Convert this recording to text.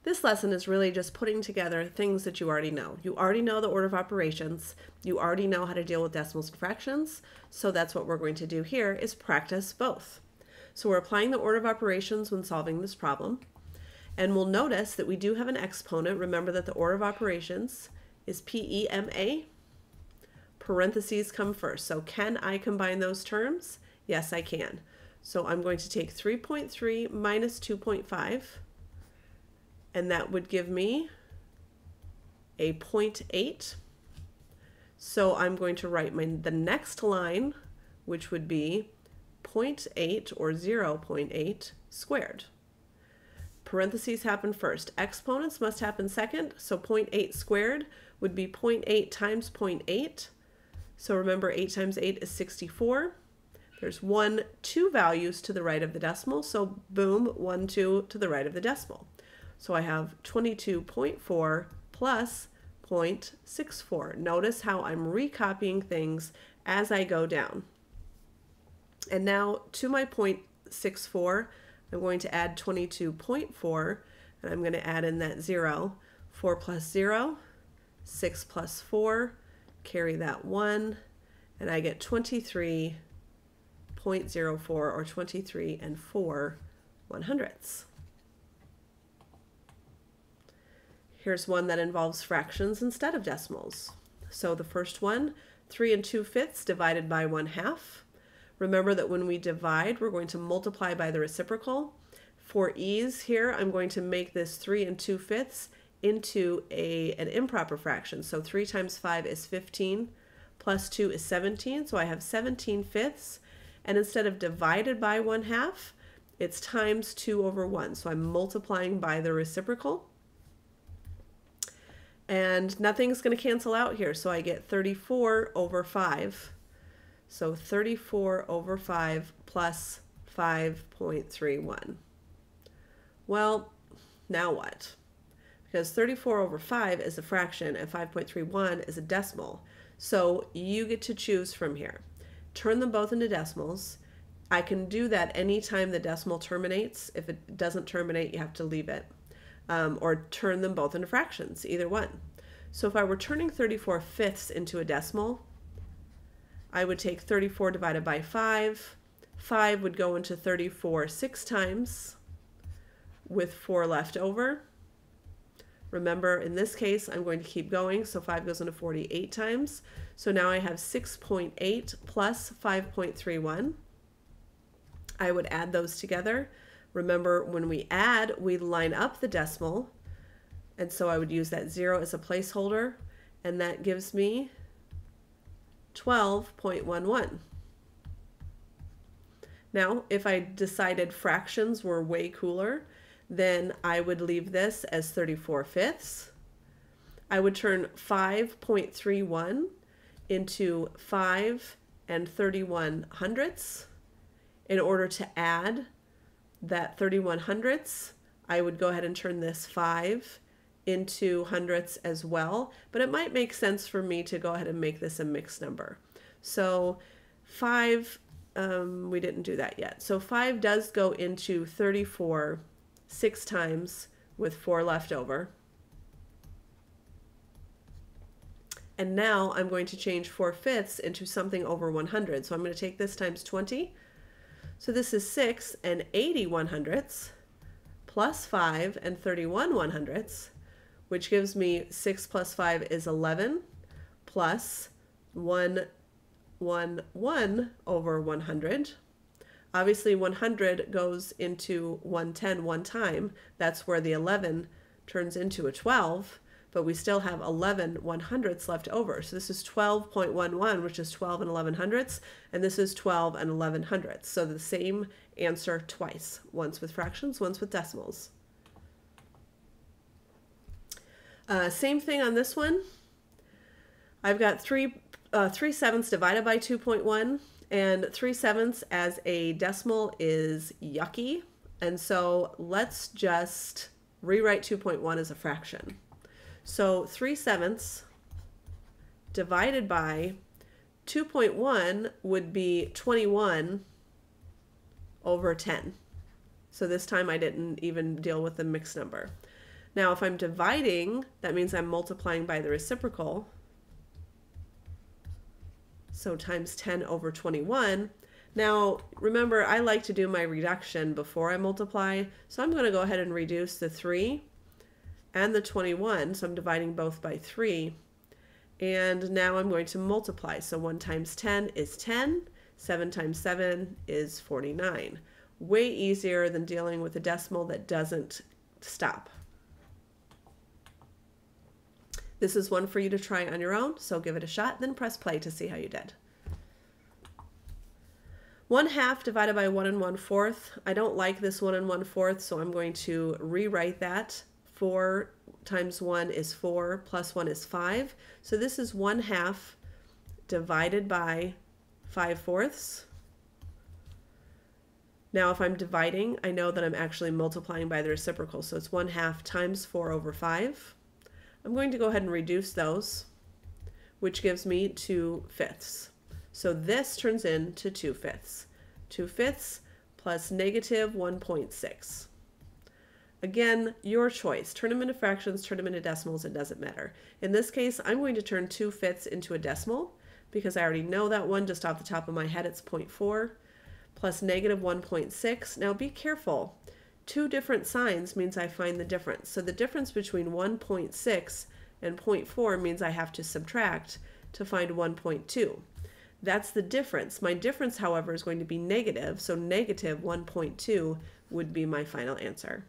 This lesson is really just putting together things that you already know. You already know the order of operations. You already know how to deal with decimals and fractions. So that's what we're going to do here is practice both. So we're applying the order of operations when solving this problem. And we'll notice that we do have an exponent. Remember that the order of operations is PEMA. Parentheses come first. So can I combine those terms? Yes, I can. So I'm going to take 3.3 minus 2.5. And that would give me a 0.8. So I'm going to write the next line, which would be 0.8 or 0.8 squared. Parentheses happen first. Exponents must happen second. So 0.8 squared would be 0.8 times 0.8. So remember 8 times 8 is 64. There's 2 values to the right of the decimal. So boom, 1, 2 to the right of the decimal. So I have 22.4 plus 0.64. Notice how I'm recopying things as I go down. And now to my 0.64, I'm going to add 22.4, and I'm going to add in that 0. 4 plus 0, 6 plus 4, carry that 1, and I get 23.04 or 23 and 4/100ths. Here's one that involves fractions instead of decimals. So the first one, 3 2/5 divided by 1/2. Remember that when we divide, we're going to multiply by the reciprocal. For ease here, I'm going to make this 3 2/5 into an improper fraction. So 3 times 5 is 15, plus 2 is 17. So I have 17/5. And instead of divided by 1/2, it's times 2 over 1. So I'm multiplying by the reciprocal. And nothing's going to cancel out here, so I get 34 over 5. So 34 over 5 plus 5.31. Well, now what? Because 34 over 5 is a fraction and 5.31 is a decimal. So you get to choose from here. Turn them both into decimals. I can do that anytime the decimal terminates. If it doesn't terminate, you have to leave it. Or turn them both into fractions, either one. So if I were turning 34/5 into a decimal, I would take 34 divided by 5. 5 would go into 34 6 times with 4 left over. Remember, in this case, I'm going to keep going, so 5 goes into 48 times. So now I have 6.8 plus 5.31. I would add those together. Remember, when we add, we line up the decimal, and so I would use that 0 as a placeholder, and that gives me 12.11. Now, if I decided fractions were way cooler, then I would leave this as 34/5. I would turn 5.31 into 5 31/100ths. In order to add that 31/100ths, I would go ahead and turn this 5 into hundredths as well, but it might make sense for me to go ahead and make this a mixed number. So 5, we didn't do that yet. So 5 does go into 34 6 times with 4 left over. And now I'm going to change 4/5 into something over 100. So I'm going to take this times 20. So this is 6 80/100ths plus 5 31/100ths, which gives me 6 plus 5 is 11 plus 1 over 100. Obviously 100 goes into 110 one time. That's where the 11 turns into a 12, but we still have 11/100ths left over. So this is 12.11, which is 12 11/100ths, and this is 12 11/100ths. So the same answer twice, once with fractions, once with decimals. Same thing on this one. I've got 3/7 divided by 2.1, and 3/7 as a decimal is yucky. And so let's just rewrite 2.1 as a fraction. So 3/7 divided by 2.1 would be 21 over 10. So this time I didn't even deal with the mixed number. Now, if I'm dividing, that means I'm multiplying by the reciprocal. So times 10 over 21. Now, remember, I like to do my reduction before I multiply. So I'm going to go ahead and reduce the 3 and the 21. So I'm dividing both by 3. And now I'm going to multiply. So 1 times 10 is 10. 7 times 7 is 49. Way easier than dealing with a decimal that doesn't stop. This is one for you to try on your own, so give it a shot, then press play to see how you did. 1/2 divided by 1 1/4. I don't like this 1 1/4, so I'm going to rewrite that. 4 times 1 is 4, plus 1 is 5. So this is 1/2 divided by 5/4. Now if I'm dividing, I know that I'm actually multiplying by the reciprocal, so it's 1/2 times 4 over 5. I'm going to go ahead and reduce those, which gives me 2/5. So this turns into 2/5. 2/5 plus negative 1.6. Again, your choice. Turn them into fractions, turn them into decimals, it doesn't matter. In this case, I'm going to turn 2/5 into a decimal because I already know that one just off the top of my head. It's 0.4 plus negative 1.6. Now be careful. 2 different signs means I find the difference. So the difference between 1.6 and 0.4 means I have to subtract to find 1.2. That's the difference. My difference, however, is going to be negative, so negative 1.2 would be my final answer.